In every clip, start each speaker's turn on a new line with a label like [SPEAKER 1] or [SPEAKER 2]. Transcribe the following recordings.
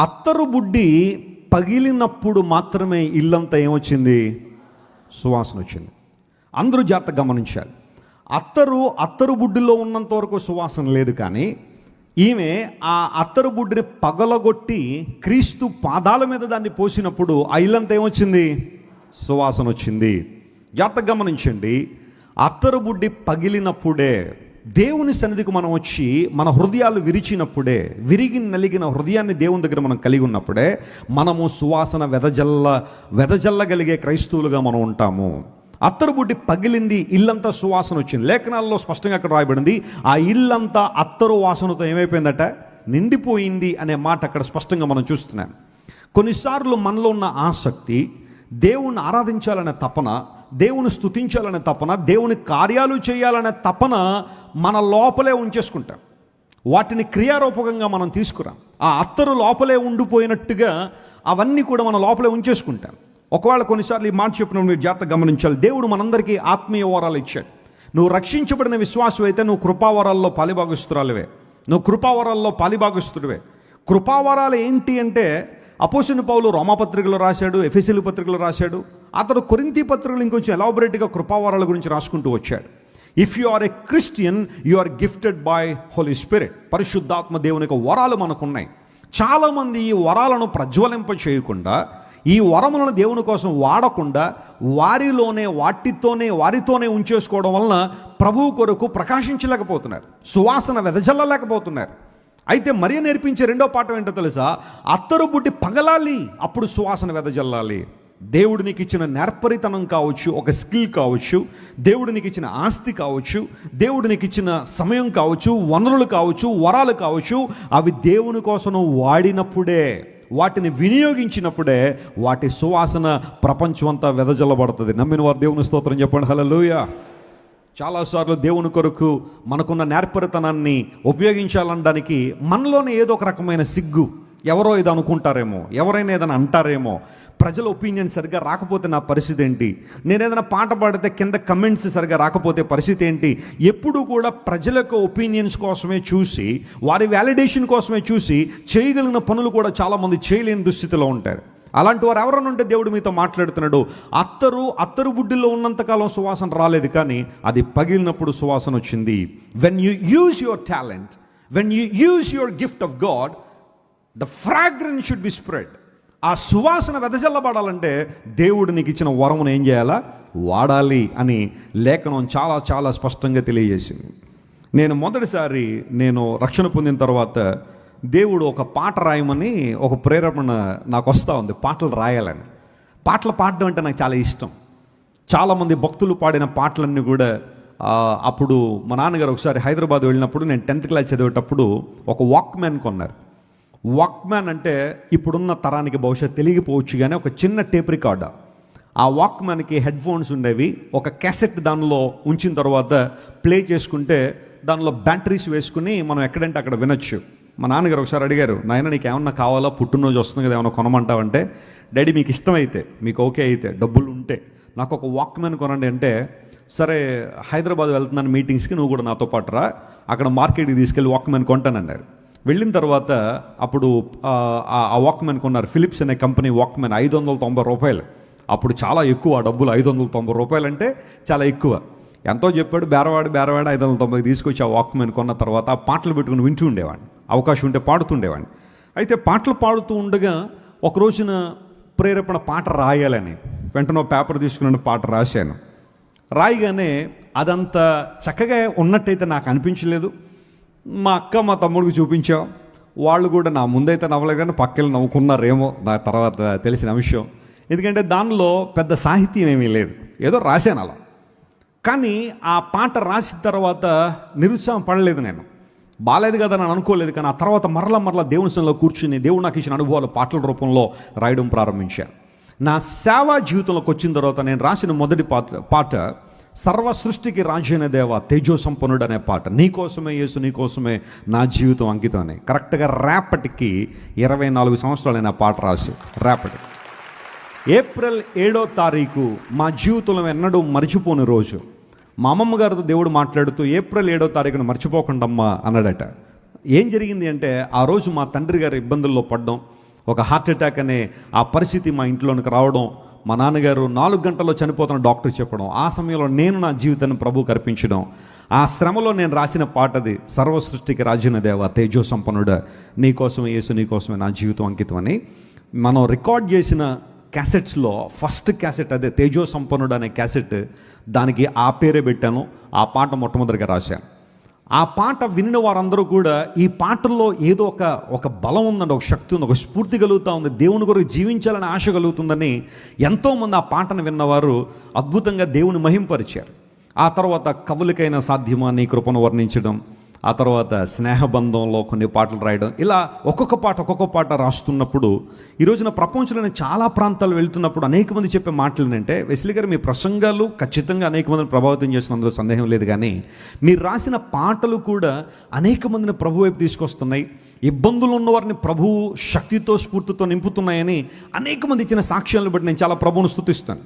[SPEAKER 1] అత్తరు బుడ్డి పగిలినప్పుడు మాత్రమే ఇల్లంతా ఏమొచ్చింది? సువాసన వచ్చింది. అందరూ జాగ్రత్తగా గమనించాలి. అత్తరు బుడ్డిలో ఉన్నంత వరకు సువాసన లేదు, కానీ ఈమె ఆ అత్తరు బుడ్డిని పగలగొట్టి క్రీస్తు పాదాల మీద దాన్ని పోసినప్పుడు ఆ ఇల్లంతా ఏమొచ్చింది? సువాసన వచ్చింది. జాగ్రత్తగా గమనించండి. అత్తరు బుడ్డి పగిలినప్పుడే, దేవుని సన్నిధికి మనం వచ్చి మన హృదయాలు విరిచినప్పుడే, విరిగి నలిగిన హృదయాన్ని దేవుని దగ్గర మనం కలిగి ఉన్నప్పుడే మనము సువాసన వెదజల్లగలిగే క్రైస్తవులుగా మనం ఉంటాము. అత్తరు బుడ్డి పగిలింది, ఇల్లంతా సువాసన వచ్చింది. లేఖనాల్లో స్పష్టంగా అక్కడ రాయబడింది, ఆ ఇల్లంతా అత్తరు వాసనతో ఏమైపోయిందట? నిండిపోయింది అనే మాట అక్కడ స్పష్టంగా మనం చూస్తున్నాం. కొన్నిసార్లు మనలో ఉన్న ఆసక్తి, దేవుణ్ణి ఆరాధించాలనే తపన, దేవుని స్తుతించాలనే తపన, దేవుని కార్యాలు చేయాలనే తపన మన లోపలే ఉంచేసుకుంటాం. వాటిని క్రియారూపకంగా మనం తీసుకురాం. ఆ అత్తరు లోపలే ఉండిపోయినట్టుగా అవన్నీ కూడా మన లోపలే ఉంచేసుకుంటాం. ఒకవేళ కొన్నిసార్లు ఈ మాట చెప్పినప్పుడు మీరు జాగ్రత్తగా గమనించాలి. దేవుడు మనందరికీ ఆత్మీయ వరాలు ఇచ్చాడు. నువ్వు రక్షించబడిన విశ్వాసం అయితే నువ్వు కృపావరాల్లో పాలిభాగస్తురాలివే, నువ్వు కృపావరాల్లో పాలిభాగస్తుడివే. కృపావరాలు ఏంటి అంటే, అపోస్తలుడైన పౌలు రోమాపత్రికలో రాశాడు, ఎఫెసీయుల పత్రికలో రాశాడు, అతడు కొరింథీ పత్రికలు ఇంకొంచెం ఎలాబొరేట్గా కృపావరాల గురించి రాసుకుంటూ వచ్చాడు. If you are a Christian, you are gifted by Holy Spirit. పరిశుద్ధాత్మ దేవుని యొక్క వరాలు మనకున్నాయి. చాలామంది ఈ వరాలను ప్రజ్వలింప చేయకుండా, ఈ వరములను దేవుని కోసం వాడకుండా వారితోనే ఉంచేసుకోవడం వలన ప్రభువు కొరకు ప్రకాశించలేకపోతున్నారు, సువాసన వెదజల్లలేకపోతున్నారు. అయితే మరియ నేర్పించే రెండో పాఠం ఏంటో తెలుసా? అత్తరు బుడ్డి పగలాలి, అప్పుడు సువాసన వెదజల్లాలి. దేవుడు నీకు ఇచ్చిన నేర్పరితనం కావచ్చు, ఒక స్కిల్ కావచ్చు, దేవుడు నీకు ఇచ్చిన ఆస్తి కావచ్చు, దేవుడు నీకు ఇచ్చిన సమయం కావచ్చు, వనరులు కావచ్చు, వరాలు కావచ్చు, అవి దేవుని కోసం వాడినప్పుడే, వాటిని వినియోగించినప్పుడే వాటి సువాసన ప్రపంచం అంతా వెదజల్లబడుతుంది. నమ్మిన వారు దేవుని స్తోత్రం చెప్పండి. హల్లెలూయా. చాలాసార్లు దేవుని కొరకు మనకున్న నేర్పరితనాన్ని ఉపయోగించాలనడానికి మనలోనే ఏదో ఒక రకమైన సిగ్గు, ఎవరో ఏదో అనుకుంటారేమో, ఎవరైనా ఏదైనా అంటారేమో, ప్రజల ఒపీనియన్ సరిగ్గా రాకపోతే నా పరిస్థితి ఏంటి, నేను ఏదైనా పాట పాడితే కింద కమెంట్స్ సరిగ్గా రాకపోతే పరిస్థితి ఏంటి, ఎప్పుడు కూడా ప్రజల యొక్క ఒపీనియన్స్ కోసమే చూసి, వారి వ్యాలిడేషన్ కోసమే చూసి చేయగలిగిన పనులు కూడా చాలామంది చేయలేని దుస్థితిలో ఉంటారు. అలాంటి వారు ఎవరైనా ఉంటే దేవుడు మీతో మాట్లాడుతున్నాడు. అత్తరు బుడ్డిలో ఉన్నంతకాలం సువాసన రాలేదు, కానీ అది పగిలినప్పుడు సువాసన వచ్చింది. When you use your talent, when you use your gift of God, the fragrance should be spread. ఆ సువాసన వెదజల్లబడాలంటే దేవుడు నీకు ఇచ్చిన వరమును ఏం చేయాలా? వాడాలి అని లేఖనం చాలా చాలా స్పష్టంగా తెలియజేసింది. మొదటిసారి రక్షణ పొందిన తర్వాత దేవుడు ఒక పాట రాయమని ఒక ప్రేరేపణ నాకు వస్తూ ఉంది, పాటలు రాయాలని. పాటలు పాడడం అంటే నాకు చాలా ఇష్టం. చాలామంది భక్తులు పాడిన పాటలన్నీ కూడా అప్పుడు మా నాన్నగారు ఒకసారి హైదరాబాద్ వెళ్ళినప్పుడు, నేను 10th క్లాస్ చదివేటప్పుడు ఒక వాక్మ్యాన్ కొన్నారు. వాక్మ్యాన్ అంటే ఇప్పుడున్న తరానికి బహుశా తెలియకపోవచ్చు, కానీ ఒక చిన్న టేప్ రికార్డర్. ఆ వాక్మ్యాన్కి హెడ్ ఫోన్స్ ఉండేవి. ఒక క్యాసెట్ దానిలో ఉంచిన తర్వాత ప్లే చేసుకుంటే దానిలో బ్యాటరీస్ వేసుకుని మనం ఎక్కడంటే అక్కడ వినొచ్చు. మా నాన్నగారు ఒకసారి అడిగారు, నాయన నీకు ఏమన్నా కావాలా, పుట్టినరోజు వస్తుంది కదా, ఏమన్నా కొనమంటావంటే, డాడీ మీకు ఇష్టమైతే, మీకు ఓకే అయితే, డబ్బులు ఉంటే నాకు ఒక వాక్మ్యాన్ కొనండి అంటే, సరే హైదరాబాద్ వెళ్తున్నాను మీటింగ్స్కి, నువ్వు కూడా నాతో పాటు రా, అక్కడ మార్కెట్కి తీసుకెళ్ళి వాక్మ్యాన్ కొంటానన్నారు. వెళ్ళిన తర్వాత అప్పుడు ఆ వాక్మ్యాన్ కొన్నారు. ఫిలిప్స్ అనే కంపెనీ వాక్మ్యాన్, 590 రూపాయలు. అప్పుడు చాలా ఎక్కువ ఆ డబ్బులు. 590 రూపాయలు అంటే చాలా ఎక్కువ. ఎంతో చెప్పాడు, బేరవాడి 590 తీసుకొచ్చి ఆ వాక్మ్యాన్ కొన్న తర్వాత ఆ పాటలు పెట్టుకుని వింటూ ఉండేవాడిని, అవకాశం ఉంటే పాడుతుండేవాడిని. అయితే పాటలు పాడుతూ ఉండగా ఒక రోజున ప్రేరేపణ, పాట రాయాలని వెంటనే పేపర్ తీసుకుని పాట రాశాను. రాయగానే అదంతా చక్కగా ఉన్నట్టయితే నాకు అనిపించలేదు. మా అక్క మా తమ్ముడికి చూపించాం, వాళ్ళు కూడా నా ముందైతే నవ్వలేదు, కానీ పక్కన నవ్వుకున్నారేమో నా తర్వాత తెలిసిన విషయం. ఎందుకంటే దానిలో పెద్ద సాహిత్యం ఏమీ లేదు, ఏదో రాశాను అలా. కానీ ఆ పాట రాసిన తర్వాత నిరుత్సాహం పడలేదు, నేను బాలేదు కదా అని అనుకోలేదు. కానీ ఆ తర్వాత మరలా దేవుని సన్నిధిలో కూర్చుని దేవుడు నాకు ఇచ్చిన అనుభవాలు పాటల రూపంలో రాయడం ప్రారంభించాను. నా సేవా జీవితంలోకి వచ్చిన తర్వాత నేను రాసిన మొదటి పాట సర్వ సృష్టికి రాజైన దేవ తేజో సంపన్నుడు అనే పాట. నీకోసమే యేసు, నీకోసమే నా జీవితం అంకితం అని. కరెక్ట్గా రేపటికి 24 సంవత్సరాలు నేను ఆ పాట రాసి, రేపటి ఏప్రిల్ 7వ తారీఖు మా జీవితంలో ఎన్నడూ మర్చిపోని రోజు. మా అమ్మమ్మ గారితో దేవుడు మాట్లాడుతూ ఏప్రిల్ 7వ తారీఖున మర్చిపోకండమ్మా అన్నాడట. ఏం జరిగింది అంటే, ఆ రోజు మా తండ్రి గారి ఇబ్బందుల్లో పడ్డం, ఒక హార్ట్ అటాక్ అనే ఆ పరిస్థితి మా ఇంట్లోనికి రావడం, మా నాన్నగారు 4 గంటల్లో చనిపోతున్న డాక్టర్ చెప్పడం, ఆ సమయంలో నేను నా జీవితాన్ని ప్రభువుకు అర్పించడం, ఆ శ్రమలో నేను రాసిన పాటది, సర్వ సృష్టికి రాజైన దేవ తేజో సంపన్నుడా, నీకోసమే యేసు, నీకోసమే నా జీవితం అంకితం అని మనం రికార్డ్ చేసిన క్యాసెట్స్లో ఫస్ట్ క్యాసెట్ అదే తేజో సంపన్నుడు అనే క్యాసెట్. దానికి ఆ పేరే పెట్టాను. ఆ పాట మొట్టమొదటిగా రాశాను. ఆ పాట విన్న వారందరూ కూడా ఈ పాటల్లో ఏదో ఒక బలం ఉందండి, ఒక శక్తి ఉంది, ఒక స్ఫూర్తి కలుగుతూ ఉంది, దేవుని కొరకు జీవించాలని ఆశ కలుగుతుందని ఎంతోమంది ఆ పాటను విన్నవారు అద్భుతంగా దేవుని మహింపరిచారు. ఆ తర్వాత కవులకైనా సాధ్యమా నీ కృపను వర్ణించడం, ఆ తర్వాత స్నేహబంధంలో కొన్ని పాటలు రాయడం, ఇలా ఒక్కొక్క పాట రాస్తున్నప్పుడు ఈ రోజున ప్రపంచంలోని చాలా ప్రాంతాలు వెళ్తున్నప్పుడు అనేక మంది చెప్పే మాటలు ఏంటంటే, వెస్లీ గారు మీ ప్రసంగాలు ఖచ్చితంగా అనేక మందిని ప్రభావితం చేసిన, అందులో సందేహం లేదు, కానీ మీరు రాసిన పాటలు కూడా అనేక మందిని ప్రభు వైపు తీసుకొస్తున్నాయి, ఇబ్బందులు ఉన్నవారిని ప్రభు శక్తితో స్ఫూర్తితో నింపుతున్నాయని అనేక మంది ఇచ్చిన సాక్ష్యాలను బట్టి నేను చాలా ప్రభువును స్తుతిస్తాను.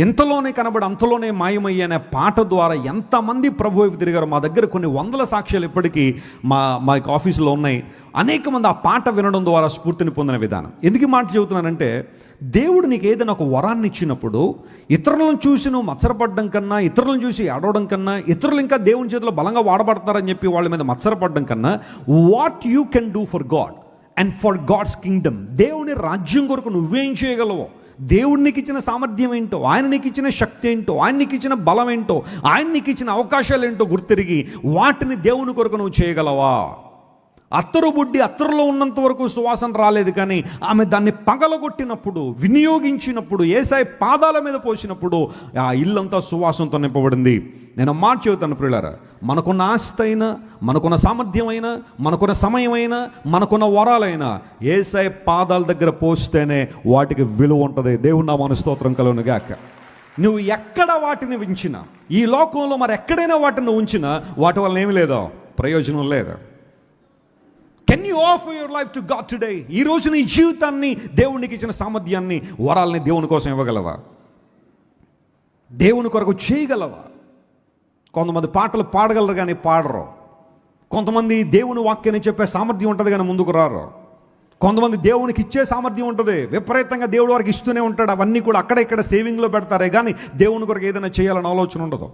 [SPEAKER 1] ఎంతలోనే కనబడి అంతలోనే మాయమయ్యే అనే పాట ద్వారా ఎంతమంది ప్రభు వైపు తిరిగారో మా దగ్గర కొన్ని వందల సాక్ష్యాలు ఇప్పటికీ మా ఆఫీసులో ఉన్నాయి. అనేక మంది ఆ పాట వినడం ద్వారా స్ఫూర్తిని పొందిన విధానం. ఎందుకు మాట చెబుతున్నానంటే, దేవుడు నీకు ఏదైనా ఒక వరాన్ని ఇచ్చినప్పుడు ఇతరులను చూసి నువ్వు మత్సరపడడం కన్నా, ఇతరులను చూసి అడవడం కన్నా, ఇతరులు ఇంకా దేవుని చేతిలో బలంగా వాడబడతారని చెప్పి వాళ్ళ మీద మత్సరపడడం కన్నా, what you can do for God and for God's kingdom, దేవుని రాజ్యం కొరకు నువ్వేం చేయగలవో, దేవుడు నీకు ఇచ్చిన సామర్థ్యం ఏంటో, ఆయన నీకు ఇచ్చిన శక్తి ఏంటో, ఆయన నీకు ఇచ్చిన బలం ఏంటో, ఆయన నీకు ఇచ్చిన అవకాశాలు ఏంటో గుర్తిరిగి వాటిని దేవుని కొరకు నువ్వు చేయగలవా. అత్తరు బుడ్డి అత్తరులో ఉన్నంత వరకు సువాసన రాలేదు, కానీ ఆమె దాన్ని పగలగొట్టినప్పుడు, వినియోగించినప్పుడు, యేసయ్య పాదాల మీద పోసినప్పుడు ఆ ఇల్లంతా సువాసనతో నింపబడింది. నేను మాట చెబుతాను ప్రియులారా, మనకున్న ఆస్తి అయినా, మనకున్న సామర్థ్యం అయినా, మనకున్న సమయమైనా, మనకున్న వరాలైనా యేసయ్య పాదాల దగ్గర పోస్తేనే వాటికి విలువ ఉంటుంది. దేవుని నామమున స్తోత్రం కలుగును గాక. నువ్వు ఎక్కడ వాటిని ఉంచినా, ఈ లోకంలో మరి ఎక్కడైనా వాటిని ఉంచినా వాటి వల్ల ఏమి లేదో ప్రయోజనం లేదు. Can you offer your life to God today? ఈ రోజు నీ జీవితాన్ని, దేవునికి ఇచ్చిన సామర్థ్యాన్ని, వరాలని దేవుని కోసం ఇవ్వగలవా? దేవుని కొరకు చేయగలవా? కొంతమంది పాటలు పాడగలరు కానీ పాడరు. కొంతమంది దేవుని వాక్యాన్ని చెప్పే సామర్థ్యం ఉంటుంది కానీ ముందుకు రారు. కొంతమంది దేవునికి ఇచ్చే సామర్థ్యం ఉంటుంది, విపరీతంగా దేవుడు వారికి ఇస్తూనే ఉంటాడు. అవన్నీ కూడా అక్కడ ఇక్కడ సేవింగ్లో పెడతారే కానీ దేవుని కొరకు ఏదైనా చేయాలని ఆలోచన ఉండదు.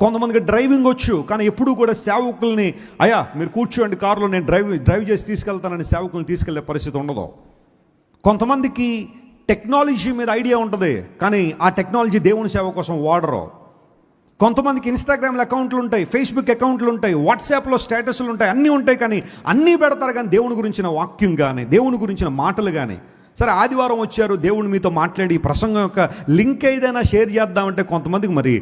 [SPEAKER 1] కొంతమందికి డ్రైవింగ్ వచ్చు కానీ ఎప్పుడూ కూడా సేవకుల్ని, అయ్యా మీరు కూర్చోండి కారులో, నేను డ్రైవ్ చేసి తీసుకెళ్తానని సేవకుల్ని తీసుకెళ్లే పరిస్థితి ఉండదు. కొంతమందికి టెక్నాలజీ మీద ఐడియా ఉంటుంది కానీ ఆ టెక్నాలజీ దేవుని సేవ కోసం వాడరు. కొంతమందికి ఇన్స్టాగ్రామ్లో అకౌంట్లు ఉంటాయి, ఫేస్బుక్ అకౌంట్లు ఉంటాయి, వాట్సాప్లో స్టేటస్లు ఉంటాయి, అన్నీ ఉంటాయి, కానీ అన్నీ పెడతారు కానీ దేవుని గురించిన వాక్యం కానీ, దేవుని గురించిన మాటలు కానీ. సరే ఆదివారం వచ్చారు, దేవుని మీతో మాట్లాడి ప్రసంగం యొక్క లింక్ ఏదైనా షేర్ చేద్దామంటే కొంతమందికి మరి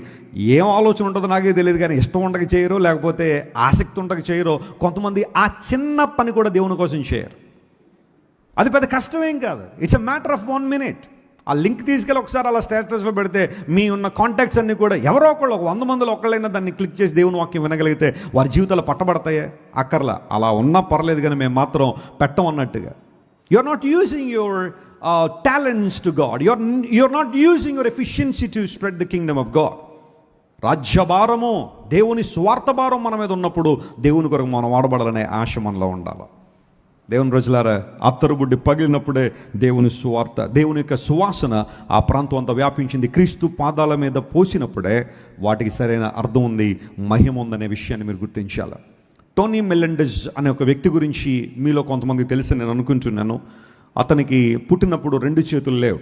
[SPEAKER 1] ఏం ఆలోచన ఉంటుందో నాకే తెలియదు, కానీ ఇష్టం ఉండక చేయరు, లేకపోతే ఆసక్తి ఉండక చేయరు. కొంతమంది ఆ చిన్న పని కూడా దేవుని కోసం చేయరు. అది పెద్ద కష్టమేం కాదు, it's a matter of 1 minute. ఆ లింక్ తీసుకెళ్ళి ఒకసారి అలా స్టేటస్లో పెడితే మీ ఉన్న కాంటాక్ట్స్ అన్నీ కూడా ఎవరో ఒకళ్ళు, ఒక 100 మందిలో ఒకళ్ళైనా దాన్ని క్లిక్ చేసి దేవుని వాక్యం వినగలిగితే వారి జీవితాలు పట్టబడతాయే. అక్కర్లా, అలా ఉన్నా పర్లేదు కానీ మేము మాత్రం పెట్టం అన్నట్టుగా. You're not using your talents to God. You're not using your efficiency to spread the kingdom of God. రాజ్యభారము, దేవుని స్వార్థ భారం మన మీద ఉన్నప్పుడు దేవుని కొరకు మనం వాడబడాలనే ఆశ మనలో ఉండాలి. దేవుని రోజులారా, అత్తరుబుడ్డి పగిలినప్పుడే దేవుని సువార్త, దేవుని యొక్క సువాసన ఆ ప్రాంతం అంతా వ్యాపించింది. క్రీస్తు పాదాల మీద పోసినప్పుడే వాటికి సరైన అర్థం ఉంది, మహిమ ఉందనే విషయాన్ని మీరు గుర్తించాలి. టోనీ మెలెండెజ్ అనే ఒక వ్యక్తి గురించి మీలో కొంతమందికి తెలిసి నేను అనుకుంటున్నాను. అతనికి పుట్టినప్పుడు 2 చేతులు లేవు,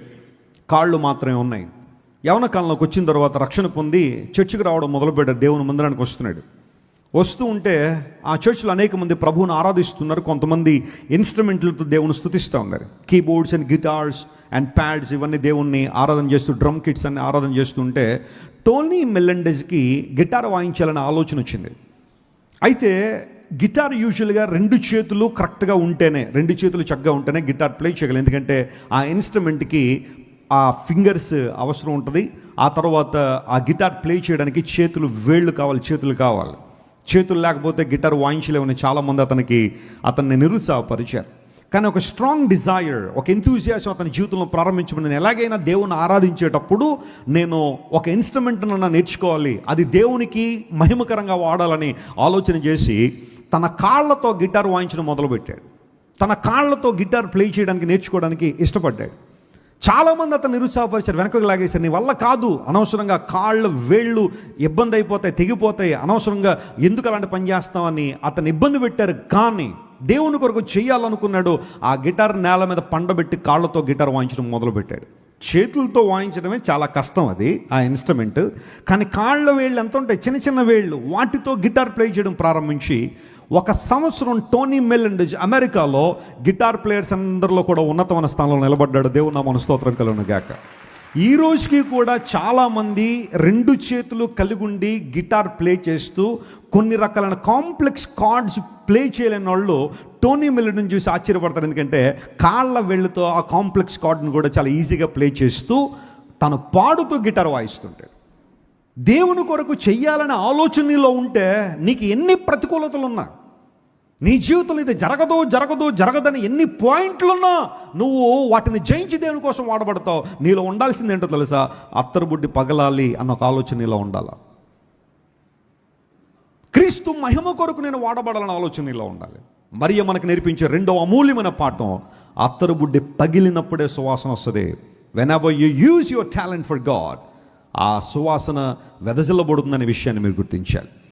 [SPEAKER 1] కాళ్ళు మాత్రమే ఉన్నాయి. యవన కాలంలోకి వచ్చిన తర్వాత రక్షణ పొంది చర్చికి రావడం మొదలుపెట్టాడు. దేవుని మందిరానికి వస్తున్నాడు. వస్తూ ఉంటే ఆ చర్చిలో అనేక మంది ప్రభువుని ఆరాధిస్తున్నారు. కొంతమంది ఇన్స్ట్రుమెంట్లతో దేవుని స్తుతిస్తూ ఉన్నారు. Keyboards and guitars and pads ఇవన్నీ దేవుణ్ణి ఆరాధన చేస్తూ, డ్రమ్ కిట్స్ అన్ని ఆరాధన చేస్తుంటే టోనీ మెలెండెజ్కి గిటార్ వాయించాలనే ఆలోచన వచ్చింది. అయితే గిటార్ యూజువల్గా 2 చేతులు కరెక్ట్గా ఉంటేనే, 2 చేతులు చక్కగా ఉంటేనే గిటార్ ప్లే చేయగలరు. ఎందుకంటే ఆ ఇన్స్ట్రుమెంట్కి ఆ ఫింగర్స్ అవసరం ఉంటుంది. ఆ తర్వాత ఆ గిటార్ ప్లే చేయడానికి వేళ్ళు కావాలి, చేతులు లేకపోతే గిటార్ వాయించలేమని చాలామంది అతన్ని నిరుత్సాహపరిచారు. కానీ ఒక స్ట్రాంగ్ డిజైర్, ఒక ఎంతూజియాసం అతని జీవితంలో ప్రారంభించబడింది. నేను ఎలాగైనా దేవుని ఆరాధించేటప్పుడు నేను ఒక ఇన్స్ట్రుమెంట్ నేర్చుకోవాలి, అది దేవునికి మహిమకరంగా వాడాలని ఆలోచన చేసి తన కాళ్ళతో గిటార్ వాయించడం మొదలుపెట్టాడు. తన కాళ్ళతో గిటార్ ప్లే చేయడానికి నేర్చుకోవడానికి ఇష్టపడ్డాడు. చాలామంది అతను నిరుత్సాహపరిచారు, వెనకకు లాగేశారు. నీ వల్ల కాదు, అనవసరంగా కాళ్ళు వేళ్ళు ఇబ్బంది అయిపోతాయి, తెగిపోతాయి, అనవసరంగా ఎందుకు అలాంటి పని చేస్తామని అతను ఇబ్బంది పెట్టారు. కానీ దేవుని కొరకు చేయాలనుకున్నాడు. ఆ గిటార్ నేల మీద పండబెట్టి కాళ్ళతో గిటార్ వాయించడం మొదలుపెట్టాడు. చేతులతో వాయించడమే చాలా కష్టం అది, ఆ ఇన్స్ట్రుమెంట్. కానీ కాళ్ళ వేళ్ళు ఎంత ఉంటాయి, చిన్న చిన్న వేళ్ళు, వాటితో గిటార్ ప్లే చేయడం ప్రారంభించి 1 సంవత్సరం టోనీ మెల్లెండేజ్ అమెరికాలో గిటార్ ప్లేయర్స్ అందరిలో కూడా ఉన్నతమైన స్థానంలో నిలబడ్డాడు. దేవుని నామమున స్తోత్రం కలుగును గాక. ఈ రోజుకి కూడా చాలామంది 2 చేతులు కలిగి ఉండి గిటార్ ప్లే చేస్తూ కొన్ని రకాలైన కాంప్లెక్స్ కార్డ్స్ ప్లే చేయలేని వాళ్ళు టోనీ మెల్లెండేజ్ని చూసి ఆశ్చర్యపడతారు. ఎందుకంటే కాళ్ళ వేళ్ళతో ఆ కాంప్లెక్స్ కార్డ్ని కూడా చాలా ఈజీగా ప్లే చేస్తూ తను పాడుతూ గిటార్ వాయిస్తుంటాడు. దేవుని కొరకు చెయ్యాలనే ఆలోచన నీలో ఉంటే నీకు ఎన్ని ప్రతికూలతలు ఉన్నా, నీ జీవితంలో ఇది జరగదని ఎన్ని పాయింట్లున్నా నువ్వు వాటిని జయించి దేవుని కోసం వాడబడతావు. నీలో ఉండాల్సింది ఏంటో తెలుసా? అత్తరుబుడ్డి పగలాలి అన్న ఒక ఆలోచన నీలో ఉండాలి. క్రీస్తు మహిమ కొరకు నేను వాడబడాలన్న ఆలోచన నీలో ఉండాలి. మరియ మనకు నేర్పించే 2వ అమూల్యమైన పాఠం, అత్తరుబుడ్డి పగిలినప్పుడే సువాసన వస్తుంది. Whenever you use your talent for God, ఆ సువాసన వెదజల్లబడుతుందనే విషయాన్ని మీరు గుర్తించాలి.